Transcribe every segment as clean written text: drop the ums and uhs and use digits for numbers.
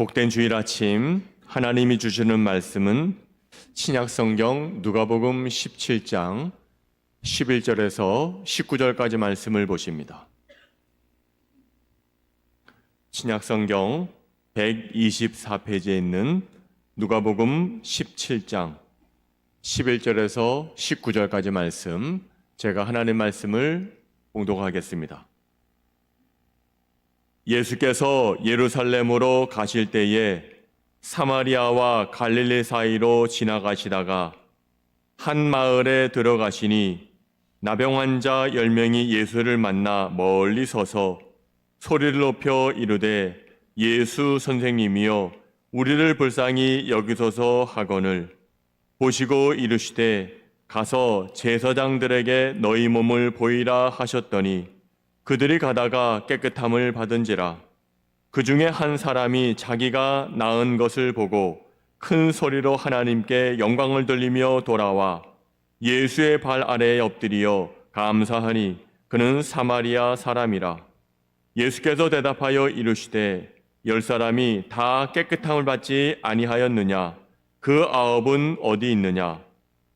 복된 주일 아침 하나님이 주시는 말씀은 신약성경 누가복음 17장 11절에서 19절까지 말씀을 보십니다. 신약성경 124페이지에 있는 누가복음 17장 11절에서 19절까지 말씀, 제가 하나님 말씀을 봉독하겠습니다. 예수께서 예루살렘으로 가실 때에 사마리아와 갈릴리 사이로 지나가시다가 한 마을에 들어가시니 나병 환자 10명이 예수를 만나 멀리 서서 소리를 높여 이르되 예수 선생님이여 우리를 불쌍히 여기소서 하거늘 보시고 이르시되 가서 제사장들에게 너희 몸을 보이라 하셨더니 그들이 가다가 깨끗함을 받은지라. 그 중에 한 사람이 자기가 나은 것을 보고 큰 소리로 하나님께 영광을 돌리며 돌아와 예수의 발 아래에 엎드리어 감사하니 그는 사마리아 사람이라. 예수께서 대답하여 이르시되 10사람이 다 깨끗함을 받지 아니하였느냐? 그 9은 어디 있느냐?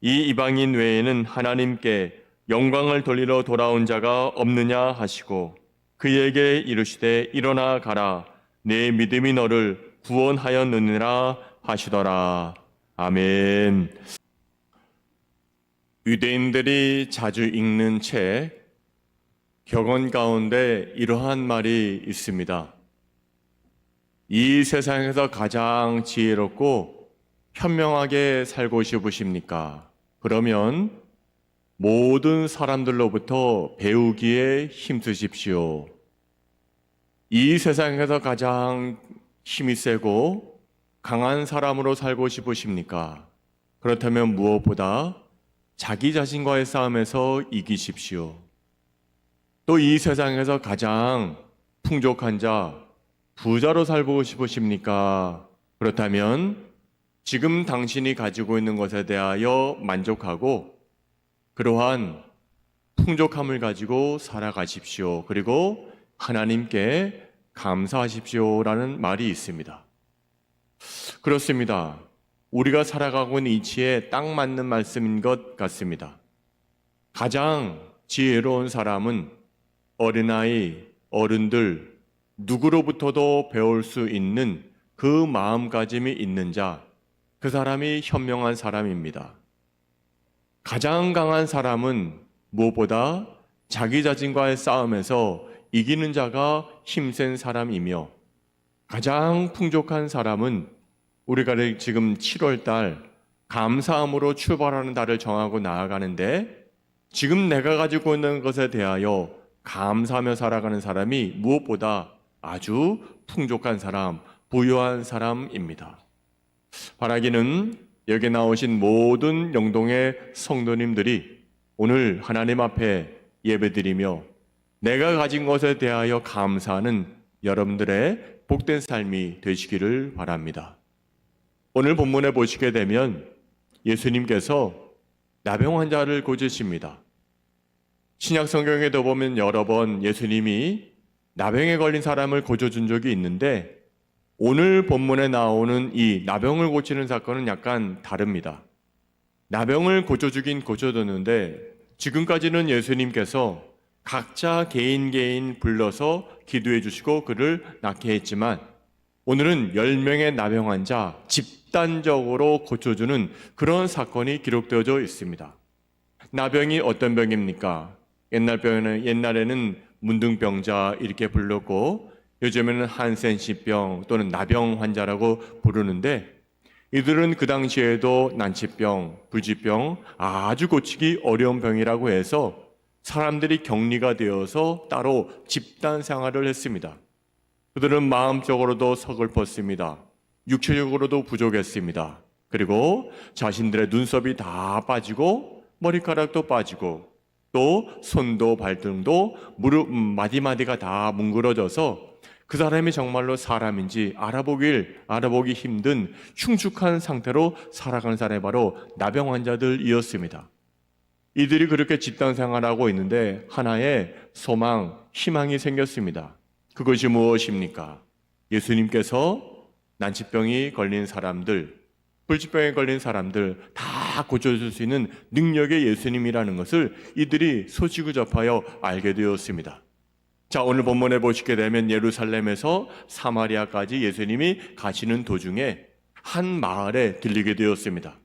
이 이방인 외에는 하나님께 영광을 돌리러 돌아온 자가 없느냐 하시고 그에게 이르시되 일어나 가라 내 믿음이 너를 구원하였느니라 하시더라. 아멘. 유대인들이 자주 읽는 책 격언 가운데 이러한 말이 있습니다. 이 세상에서 가장 지혜롭고 현명하게 살고 싶으십니까? 그러면 모든 사람들로부터 배우기에 힘쓰십시오. 이 세상에서 가장 힘이 세고 강한 사람으로 살고 싶으십니까? 그렇다면 무엇보다 자기 자신과의 싸움에서 이기십시오. 또 이 세상에서 가장 풍족한 자, 부자로 살고 싶으십니까? 그렇다면 지금 당신이 가지고 있는 것에 대하여 만족하고 그러한 풍족함을 가지고 살아가십시오. 그리고 하나님께 감사하십시오라는 말이 있습니다. 그렇습니다. 우리가 살아가고 있는 이치에 딱 맞는 말씀인 것 같습니다. 가장 지혜로운 사람은 어린아이, 어른들 누구로부터도 배울 수 있는 그 마음가짐이 있는 자, 그 사람이 현명한 사람입니다. 가장 강한 사람은 무엇보다 자기 자신과의 싸움에서 이기는 자가 힘센 사람이며 가장 풍족한 사람은 우리가 지금 7월달 감사함으로 출발하는 달을 정하고 나아가는데 지금 내가 가지고 있는 것에 대하여 감사하며 살아가는 사람이 무엇보다 아주 풍족한 사람, 부유한 사람입니다. 바라기는 여기 나오신 모든 영동의 성도님들이 오늘 하나님 앞에 예배드리며 내가 가진 것에 대하여 감사하는 여러분들의 복된 삶이 되시기를 바랍니다. 오늘 본문에 보시게 되면 예수님께서 나병 환자를 고치십니다. 신약 성경에도 보면 여러 번 예수님이 나병에 걸린 사람을 고쳐준 적이 있는데 오늘 본문에 나오는 이 나병을 고치는 사건은 약간 다릅니다. 나병을 고쳐주긴 고쳐줬는데 지금까지는 예수님께서 각자 개인 불러서 기도해 주시고 그를 낫게 했지만 오늘은 10명의 나병 환자 집단적으로 고쳐주는 그런 사건이 기록되어져 있습니다. 나병이 어떤 병입니까? 옛날에는 문둥병자 이렇게 불렀고 요즘에는 한센시병 또는 나병 환자라고 부르는데 이들은 그 당시에도 난치병, 불치병 아주 고치기 어려운 병이라고 해서 사람들이 격리가 되어서 따로 집단 생활을 했습니다. 그들은 마음적으로도 서글펐습니다. 육체적으로도 부족했습니다. 그리고 자신들의 눈썹이 다 빠지고 머리카락도 빠지고 또 손도 발등도 무릎 마디마디가 다 뭉그러져서 그 사람이 정말로 사람인지 알아보기 힘든 흉측한 상태로 살아가는 사람이 바로 나병 환자들이었습니다. 이들이 그렇게 집단 생활하고 있는데 하나의 소망, 희망이 생겼습니다. 그것이 무엇입니까? 예수님께서 난치병이 걸린 사람들, 불치병에 걸린 사람들 다 고쳐줄 수 있는 능력의 예수님이라는 것을 이들이 소식을 접하여 알게 되었습니다. 자, 오늘 본문에 보시게 되면 예루살렘에서 사마리아까지 예수님이 가시는 도중에 한 마을에 들리게 되었습니다.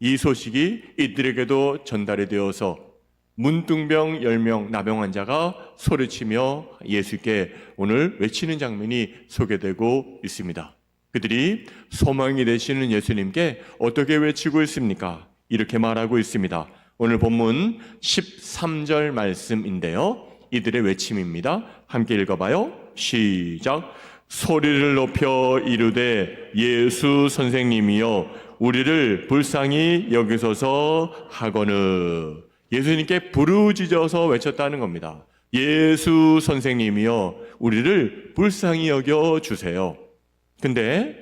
이 소식이 이들에게도 전달이 되어서 문둥병 10명 나병 환자가 소리치며 예수께 오늘 외치는 장면이 소개되고 있습니다. 그들이 소망이 되시는 예수님께 어떻게 외치고 있습니까? 이렇게 말하고 있습니다. 오늘 본문 13절 말씀인데요. 이들의 외침입니다. 함께 읽어봐요. 시작. 소리를 높여 이르되 예수 선생님이여 우리를 불쌍히 여기소서 하거늘. 예수님께 부르짖어서 외쳤다는 겁니다. 예수 선생님이여 우리를 불쌍히 여겨 주세요. 근데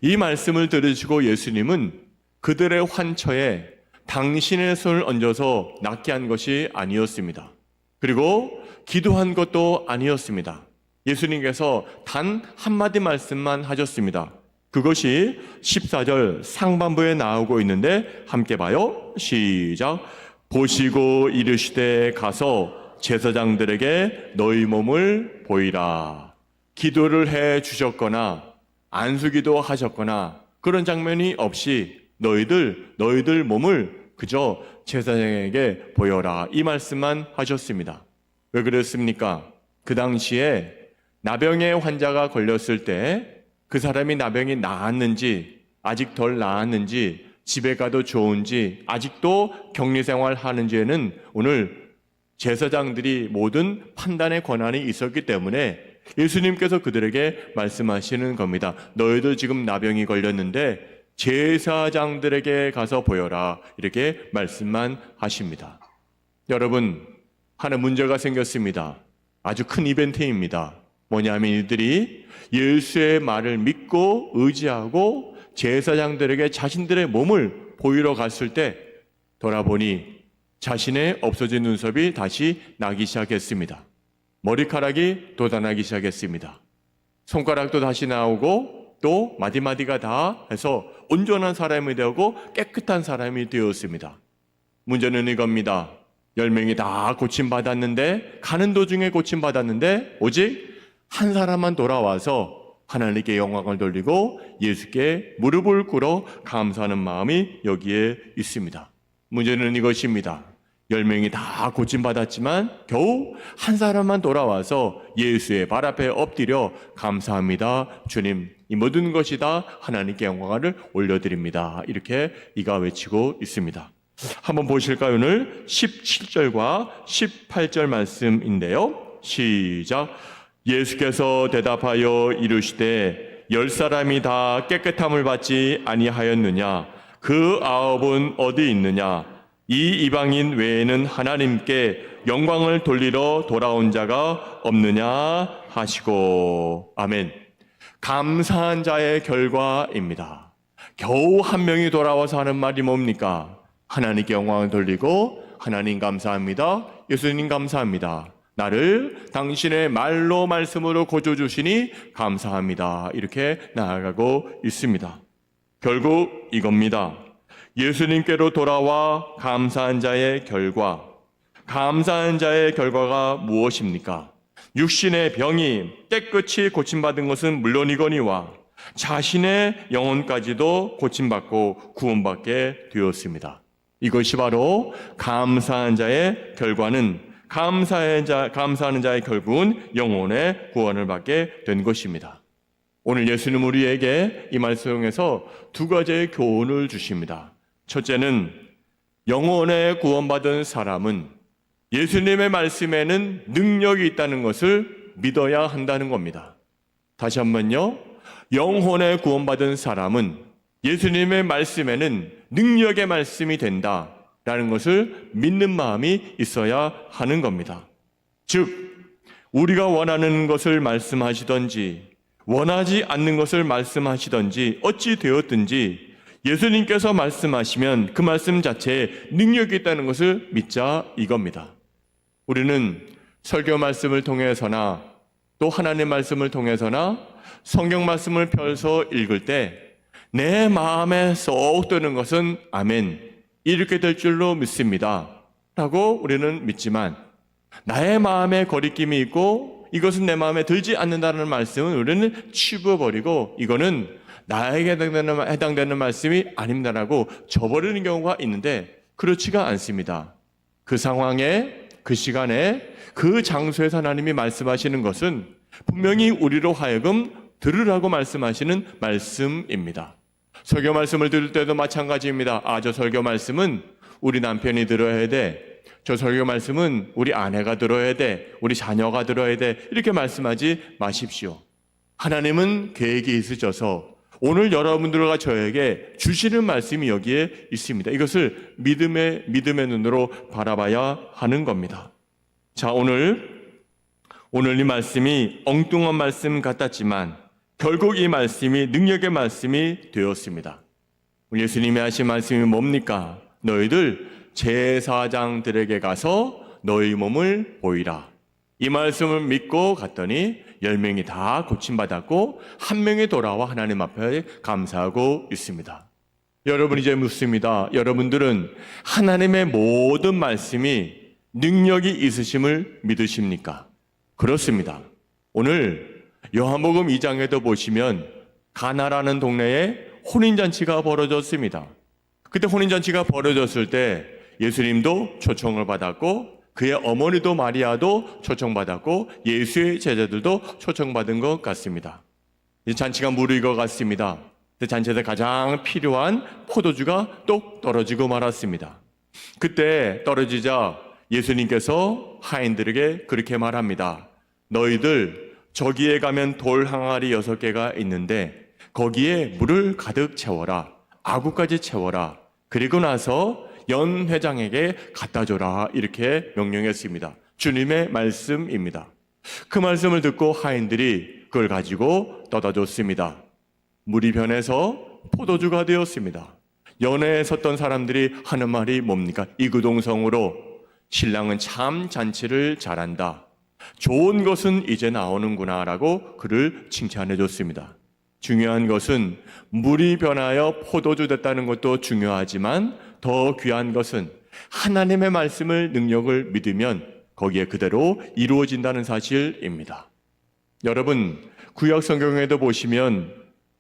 이 말씀을 들으시고 예수님은 그들의 환처에 당신의 손을 얹어서 낫게 한 것이 아니었습니다. 그리고 기도한 것도 아니었습니다. 예수님께서 단 한마디 말씀만 하셨습니다. 그것이 14절 상반부에 나오고 있는데 함께 봐요. 시작. 보시고 이르시되 가서 제사장들에게 너희 몸을 보이라. 기도를 해 주셨거나 안수기도 하셨거나 그런 장면이 없이 너희들 몸을 그저 제사장에게 보여라. 이 말씀만 하셨습니다. 왜 그랬습니까? 그 당시에 나병의 환자가 걸렸을 때 그 사람이 나병이 나았는지 아직 덜 나았는지 집에 가도 좋은지 아직도 격리생활 하는지에는 오늘 제사장들이 모든 판단의 권한이 있었기 때문에 예수님께서 그들에게 말씀하시는 겁니다. 너희들 지금 나병이 걸렸는데 제사장들에게 가서 보여라. 이렇게 말씀만 하십니다. 여러분, 하나 문제가 생겼습니다. 아주 큰 이벤트입니다. 뭐냐면 이들이 예수의 말을 믿고 의지하고 제사장들에게 자신들의 몸을 보이러 갔을 때 돌아보니 자신의 없어진 눈썹이 다시 나기 시작했습니다. 머리카락이 돋아나기 시작했습니다. 손가락도 다시 나오고 또 마디마디가 다 해서 온전한 사람이 되고 깨끗한 사람이 되었습니다. 문제는 이겁니다. 10명이 다 고침받았는데 가는 도중에 고침받았는데 오직 한 사람만 돌아와서 하나님께 영광을 돌리고 예수께 무릎을 꿇어 감사하는 마음이 여기에 있습니다. 문제는 이것입니다. 10명이 다 고침받았지만 겨우 한 사람만 돌아와서 예수의 발 앞에 엎드려 감사합니다. 주님, 이 모든 것이 다 하나님께 영광을 올려드립니다. 이렇게 이가 외치고 있습니다. 한번 보실까요? 오늘 17절과 18절 말씀인데요. 시작. 예수께서 대답하여 이르시되 10사람이 다 깨끗함을 받지 아니하였느냐? 그 9은 어디 있느냐? 이 이방인 외에는 하나님께 영광을 돌리러 돌아온 자가 없느냐 하시고. 아멘. 감사한 자의 결과입니다. 겨우 한 명이 돌아와서 하는 말이 뭡니까? 하나님께 영광을 돌리고 하나님 감사합니다. 예수님 감사합니다. 나를 당신의 말로 말씀으로 고쳐주시니 감사합니다. 이렇게 나아가고 있습니다. 결국 이겁니다. 예수님께로 돌아와 감사한 자의 결과. 감사한 자의 결과가 무엇입니까? 육신의 병이 깨끗이 고침받은 것은 물론이거니와 자신의 영혼까지도 고침받고 구원받게 되었습니다. 이것이 바로 감사한 자의 결과는 감사하는 자의 결국은 영혼의 구원을 받게 된 것입니다. 오늘 예수님 우리에게 이 말씀에서 두 가지의 교훈을 주십니다. 첫째는 영혼의 구원받은 사람은 예수님의 말씀에는 능력이 있다는 것을 믿어야 한다는 겁니다. 다시 한번요. 영혼의 구원받은 사람은 예수님의 말씀에는 능력의 말씀이 된다라는 것을 믿는 마음이 있어야 하는 겁니다. 즉, 우리가 원하는 것을 말씀하시든지 원하지 않는 것을 말씀하시든지 어찌 되었든지 예수님께서 말씀하시면 그 말씀 자체에 능력이 있다는 것을 믿자 이겁니다. 우리는 설교 말씀을 통해서나 또 하나님의 말씀을 통해서나 성경 말씀을 펴서 읽을 때 내 마음에 쏙 드는 것은 아멘, 이렇게 될 줄로 믿습니다 라고 우리는 믿지만, 나의 마음에 거리낌이 있고 이것은 내 마음에 들지 않는다는 말씀은 우리는 치부어버리고 이거는 나에게 해당되는 말씀이 아닙니다라고 저버리는 경우가 있는데, 그렇지가 않습니다. 그 상황에, 그 시간에, 그 장소에서 하나님이 말씀하시는 것은 분명히 우리로 하여금 들으라고 말씀하시는 말씀입니다. 설교 말씀을 들을 때도 마찬가지입니다. 저 설교 말씀은 우리 남편이 들어야 돼, 저 설교 말씀은 우리 아내가 들어야 돼, 우리 자녀가 들어야 돼, 이렇게 말씀하지 마십시오. 하나님은 계획이 있으셔서 오늘 여러분들과 저에게 주시는 말씀이 여기에 있습니다. 이것을 믿음의 눈으로 바라봐야 하는 겁니다. 자, 오늘 이 말씀이 엉뚱한 말씀 같았지만 결국 이 말씀이 능력의 말씀이 되었습니다. 예수님이 하신 말씀이 뭡니까? 너희들 제사장들에게 가서 너희 몸을 보이라. 이 말씀을 믿고 갔더니 10명이 다 고침받았고 1명이 돌아와 하나님 앞에 감사하고 있습니다. 여러분, 이제 묻습니다. 여러분들은 하나님의 모든 말씀이 능력이 있으심을 믿으십니까? 그렇습니다. 오늘 요한복음 2장에도 보시면 가나라는 동네에 혼인잔치가 벌어졌습니다. 그때 혼인잔치가 벌어졌을 때 예수님도 초청을 받았고 그의 어머니도 마리아도 초청받았고 예수의 제자들도 초청받은 것 같습니다. 이 잔치가 무르익어갔습니다. 잔치에서 가장 필요한 포도주가 똑 떨어지고 말았습니다. 그때 떨어지자 예수님께서 하인들에게 그렇게 말합니다. 너희들 저기에 가면 돌 항아리 6개가 있는데 거기에 물을 가득 채워라. 아구까지 채워라. 그리고 나서 연 회장에게 갖다 줘라. 이렇게 명령했습니다. 주님의 말씀입니다. 그 말씀을 듣고 하인들이 그걸 가지고 떠다 줬습니다. 물이 변해서 포도주가 되었습니다. 연회에 섰던 사람들이 하는 말이 뭡니까? 이구동성으로 신랑은 참 잔치를 잘한다. 좋은 것은 이제 나오는구나 라고 그를 칭찬해 줬습니다. 중요한 것은 물이 변하여 포도주 됐다는 것도 중요하지만 더 귀한 것은 하나님의 말씀을 능력을 믿으면 거기에 그대로 이루어진다는 사실입니다. 여러분, 구약 성경에도 보시면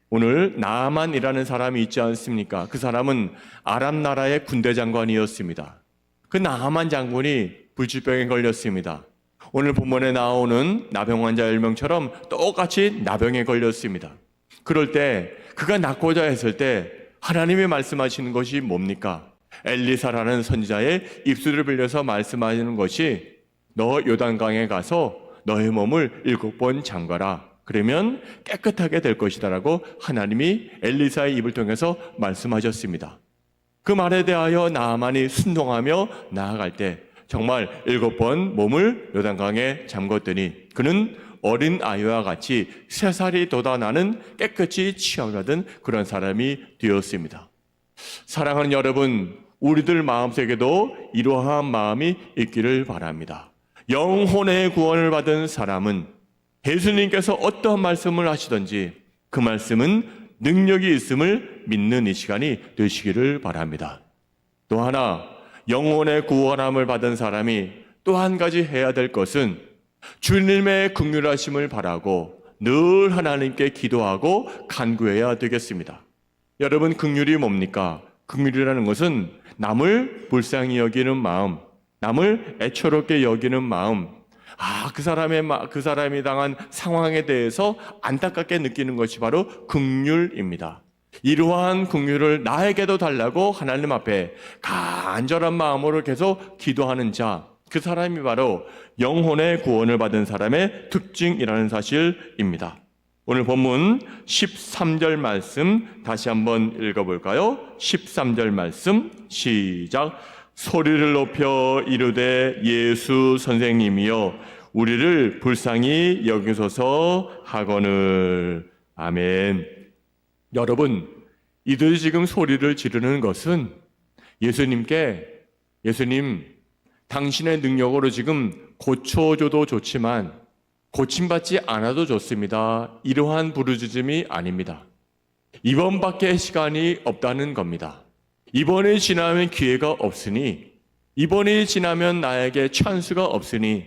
오늘 나아만이라는 사람이 있지 않습니까? 그 사람은 아람 나라의 군대 장관이었습니다. 그 나아만 장군이 불치병에 걸렸습니다. 오늘 본문에 나오는 나병 환자 10명처럼 똑같이 나병에 걸렸습니다. 그럴 때 그가 낫고자 했을 때 하나님이 말씀하시는 것이 뭡니까? 엘리사라는 선지자의 입술을 빌려서 말씀하시는 것이 너 요단강에 가서 너의 몸을 7번 잠가라. 그러면 깨끗하게 될 것이다 라고 하나님이 엘리사의 입을 통해서 말씀하셨습니다. 그 말에 대하여 나아만이 순종하며 나아갈 때 정말 7번 몸을 요단강에 잠궜더니 그는 어린 아이와 같이 3살이 돋아나는 깨끗이 치유받은 그런 사람이 되었습니다. 사랑하는 여러분, 우리들 마음속에도 이러한 마음이 있기를 바랍니다. 영혼의 구원을 받은 사람은 예수님께서 어떠한 말씀을 하시든지 그 말씀은 능력이 있음을 믿는 이 시간이 되시기를 바랍니다. 또 하나, 영혼의 구원함을 받은 사람이 또 한 가지 해야 될 것은 주님의 긍휼하심을 바라고 늘 하나님께 기도하고 간구해야 되겠습니다. 여러분, 긍휼이 뭡니까? 긍휼이라는 것은 남을 불쌍히 여기는 마음, 남을 애처롭게 여기는 마음, 그 사람이 당한 상황에 대해서 안타깝게 느끼는 것이 바로 긍휼입니다. 이러한 긍휼을 나에게도 달라고 하나님 앞에 간절한 마음으로 계속 기도하는 자, 그 사람이 바로 영혼의 구원을 받은 사람의 특징이라는 사실입니다. 오늘 본문 13절 말씀 다시 한번 읽어볼까요? 13절 말씀 시작. 소리를 높여 이르되 예수 선생님이여 우리를 불쌍히 여기소서 하거늘. 아멘. 여러분, 이들이 지금 소리를 지르는 것은 예수님 당신의 능력으로 지금 고쳐줘도 좋지만 고침받지 않아도 좋습니다. 이러한 부르짖음이 아닙니다. 이번밖에 시간이 없다는 겁니다. 이번이 지나면 기회가 없으니, 이번이 지나면 나에게 찬스가 없으니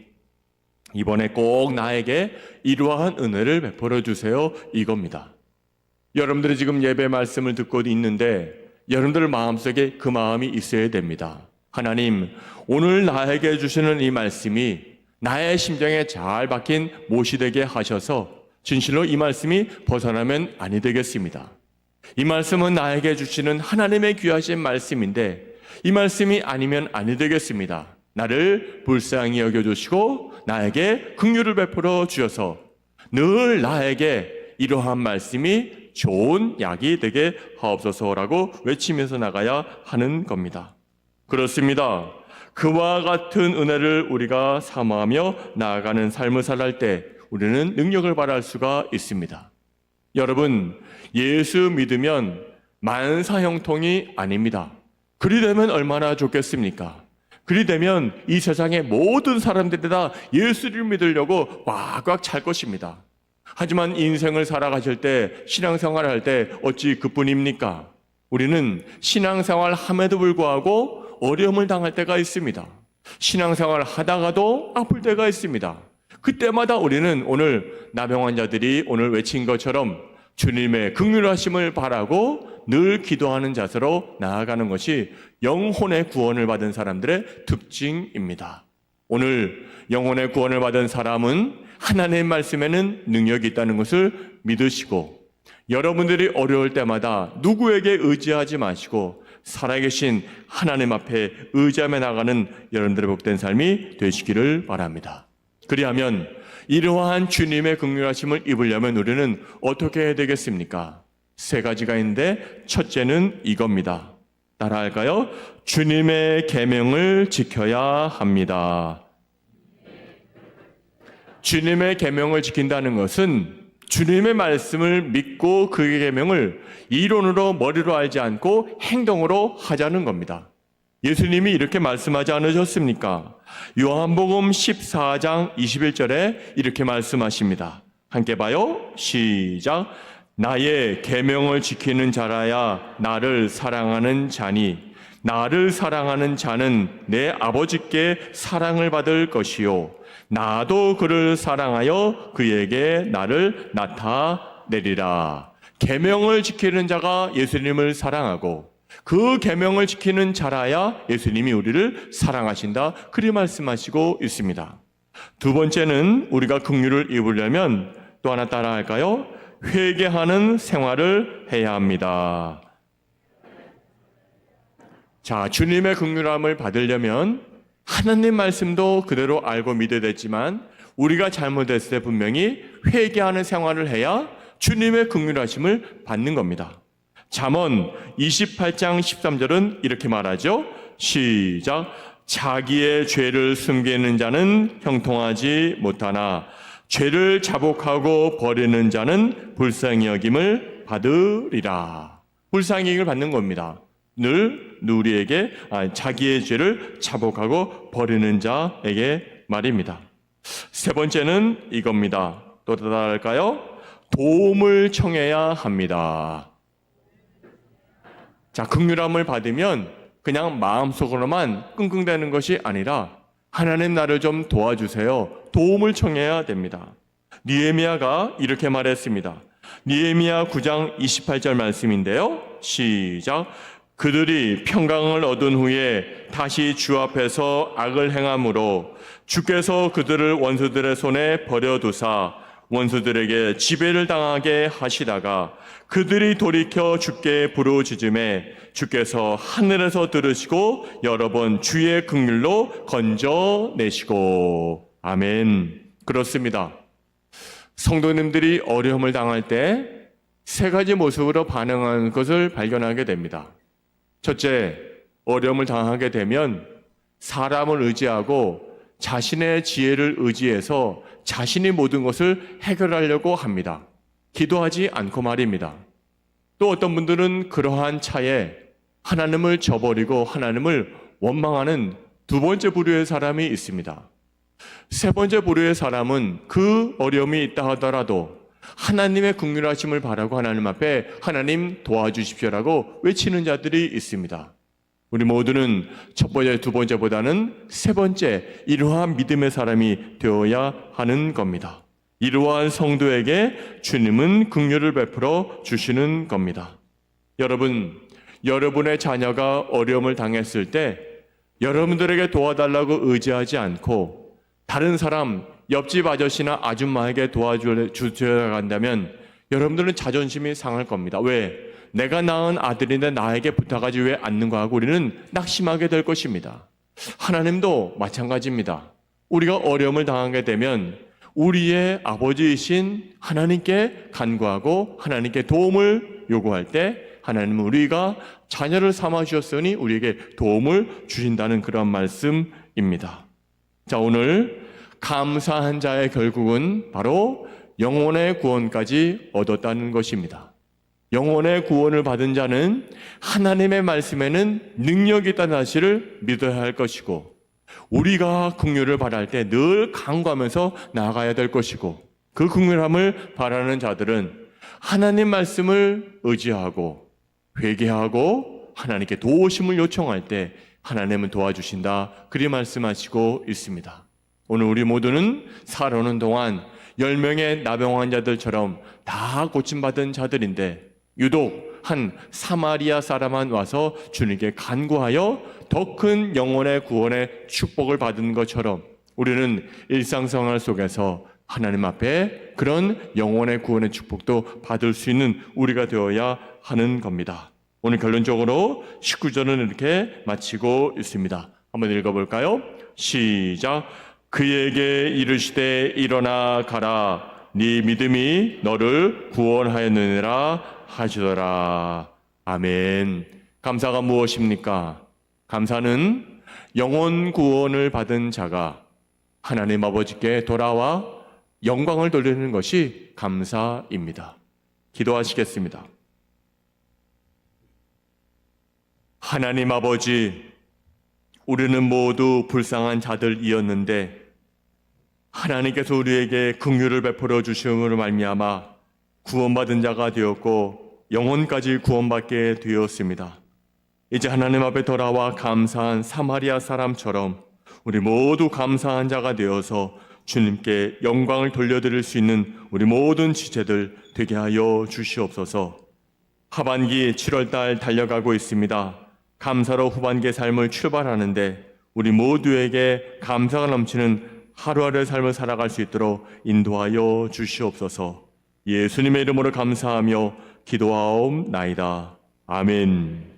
이번에 꼭 나에게 이러한 은혜를 베풀어 주세요, 이겁니다. 여러분들이 지금 예배 말씀을 듣고 있는데 여러분들 마음속에 그 마음이 있어야 됩니다. 하나님, 오늘 나에게 주시는 이 말씀이 나의 심정에 잘 박힌 못이 되게 하셔서 진실로 이 말씀이 벗어나면 아니 되겠습니다. 이 말씀은 나에게 주시는 하나님의 귀하신 말씀인데 이 말씀이 아니면 아니 되겠습니다. 나를 불쌍히 여겨주시고 나에게 긍휼을 베풀어 주셔서 늘 나에게 이러한 말씀이 좋은 약이 되게 하옵소서라고 외치면서 나가야 하는 겁니다. 그렇습니다. 그와 같은 은혜를 우리가 사모하며 나아가는 삶을 살아갈 때 우리는 능력을 발할 수가 있습니다. 여러분, 예수 믿으면 만사형통이 아닙니다. 그리 되면 얼마나 좋겠습니까? 그리 되면 이 세상의 모든 사람들이 다 예수를 믿으려고 꽉꽉 찰 것입니다. 하지만 인생을 살아가실 때, 신앙생활을 할 때 어찌 그뿐입니까? 우리는 신앙생활 함에도 불구하고 어려움을 당할 때가 있습니다. 신앙생활 하다가도 아플 때가 있습니다. 그때마다 우리는 오늘 나병 환자들이 오늘 외친 것처럼 주님의 긍휼하심을 바라고 늘 기도하는 자세로 나아가는 것이 영혼의 구원을 받은 사람들의 특징입니다. 오늘 영혼의 구원을 받은 사람은 하나님의 말씀에는 능력이 있다는 것을 믿으시고 여러분들이 어려울 때마다 누구에게 의지하지 마시고 살아계신 하나님 앞에 의지하며 나가는 여러분들의 복된 삶이 되시기를 바랍니다. 그리하면 이러한 주님의 긍휼하심을 입으려면 우리는 어떻게 해야 되겠습니까? 세 가지가 있는데 첫째는 이겁니다. 따라할까요? 주님의 계명을 지켜야 합니다. 주님의 계명을 지킨다는 것은 주님의 말씀을 믿고 그의 계명을 이론으로 머리로 알지 않고 행동으로 하자는 겁니다. 예수님이 이렇게 말씀하지 않으셨습니까? 요한복음 14장 21절에 이렇게 말씀하십니다. 함께 봐요. 시작. 나의 계명을 지키는 자라야 나를 사랑하는 자니 나를 사랑하는 자는 내 아버지께 사랑을 받을 것이요 나도 그를 사랑하여 그에게 나를 나타내리라. 계명을 지키는 자가 예수님을 사랑하고 그 계명을 지키는 자라야 예수님이 우리를 사랑하신다. 그리 말씀하시고 있습니다. 두 번째는 우리가 긍휼을 입으려면 또 하나 따라할까요? 회개하는 생활을 해야 합니다. 자, 주님의 긍휼함을 받으려면 하나님 말씀도 그대로 알고 믿어야 되지만 우리가 잘못했을 때 분명히 회개하는 생활을 해야 주님의 긍휼하심을 받는 겁니다. 잠언 28장 13절은 이렇게 말하죠. 시작. 자기의 죄를 숨기는 자는 형통하지 못하나 죄를 자복하고 버리는 자는 불쌍히 여김을 받으리라. 불쌍히 여김을 받는 겁니다. 늘 우리에게 자기의 죄를 자복하고 버리는 자에게 말입니다. 세 번째는 이겁니다. 또 따라할까요? 도움을 청해야 합니다. 자, 긍휼함을 받으면 그냥 마음속으로만 끙끙대는 것이 아니라 하나님 나를 좀 도와주세요. 도움을 청해야 됩니다. 느헤미야가 이렇게 말했습니다. 느헤미야 9장 28절 말씀인데요. 시작. 그들이 평강을 얻은 후에 다시 주 앞에서 악을 행함으로 주께서 그들을 원수들의 손에 버려두사 원수들에게 지배를 당하게 하시다가 그들이 돌이켜 주께 부르짖음에 주께서 하늘에서 들으시고 여러 번 주의 긍휼로 건져내시고. 아멘. 그렇습니다. 성도님들이 어려움을 당할 때 세 가지 모습으로 반응하는 것을 발견하게 됩니다. 첫째, 어려움을 당하게 되면 사람을 의지하고 자신의 지혜를 의지해서 자신이 모든 것을 해결하려고 합니다. 기도하지 않고 말입니다. 또 어떤 분들은 그러한 차에 하나님을 저버리고 하나님을 원망하는 두 번째 부류의 사람이 있습니다. 세 번째 부류의 사람은 그 어려움이 있다 하더라도 하나님의 긍휼하심을 바라고 하나님 앞에 하나님 도와주십시오라고 외치는 자들이 있습니다. 우리 모두는 첫 번째, 두 번째보다는 세 번째 이러한 믿음의 사람이 되어야 하는 겁니다. 이러한 성도에게 주님은 긍휼을 베풀어 주시는 겁니다. 여러분, 여러분의 자녀가 어려움을 당했을 때 여러분들에게 도와달라고 의지하지 않고 다른 사람, 옆집 아저씨나 아줌마에게 도와주셔야 한다면 여러분들은 자존심이 상할 겁니다. 왜? 내가 낳은 아들인데 나에게 부탁하지 왜 않는가 하고 우리는 낙심하게 될 것입니다. 하나님도 마찬가지입니다. 우리가 어려움을 당하게 되면 우리의 아버지이신 하나님께 간구하고 하나님께 도움을 요구할 때 하나님은 우리가 자녀를 삼아 주셨으니 우리에게 도움을 주신다는 그런 말씀입니다. 자, 오늘 감사한 자의 결국은 바로 영혼의 구원까지 얻었다는 것입니다. 영혼의 구원을 받은 자는 하나님의 말씀에는 능력이 있다는 사실을 믿어야 할 것이고 우리가 긍휼을 바랄 때 늘 간구하면서 나아가야 될 것이고 그 긍휼함을 바라는 자들은 하나님 말씀을 의지하고 회개하고 하나님께 도우심을 요청할 때 하나님은 도와주신다. 그리 말씀하시고 있습니다. 오늘 우리 모두는 살아오는 동안 10명의 나병 환자들처럼 다 고침받은 자들인데 유독 한 사마리아 사람만 와서 주님께 간구하여 더 큰 영혼의 구원의 축복을 받은 것처럼 우리는 일상생활 속에서 하나님 앞에 그런 영혼의 구원의 축복도 받을 수 있는 우리가 되어야 하는 겁니다. 오늘 결론적으로 19절은 이렇게 마치고 있습니다. 한번 읽어볼까요? 시작. 그에게 이르시되 일어나 가라. 네 믿음이 너를 구원하였느니라 하시더라. 아멘. 감사가 무엇입니까? 감사는 영혼 구원을 받은 자가 하나님 아버지께 돌아와 영광을 돌리는 것이 감사입니다. 기도하시겠습니다. 하나님 아버지, 우리는 모두 불쌍한 자들이었는데 하나님께서 우리에게 긍휼을 베풀어 주심으로 말미암아 구원받은 자가 되었고 영혼까지 구원받게 되었습니다. 이제 하나님 앞에 돌아와 감사한 사마리아 사람처럼 우리 모두 감사한 자가 되어서 주님께 영광을 돌려드릴 수 있는 우리 모든 지체들 되게 하여 주시옵소서. 하반기 7월달 달려가고 있습니다. 감사로 후반기의 삶을 출발하는데 우리 모두에게 감사가 넘치는 하루하루의 삶을 살아갈 수 있도록 인도하여 주시옵소서. 예수님의 이름으로 감사하며 기도하옵나이다. 아멘.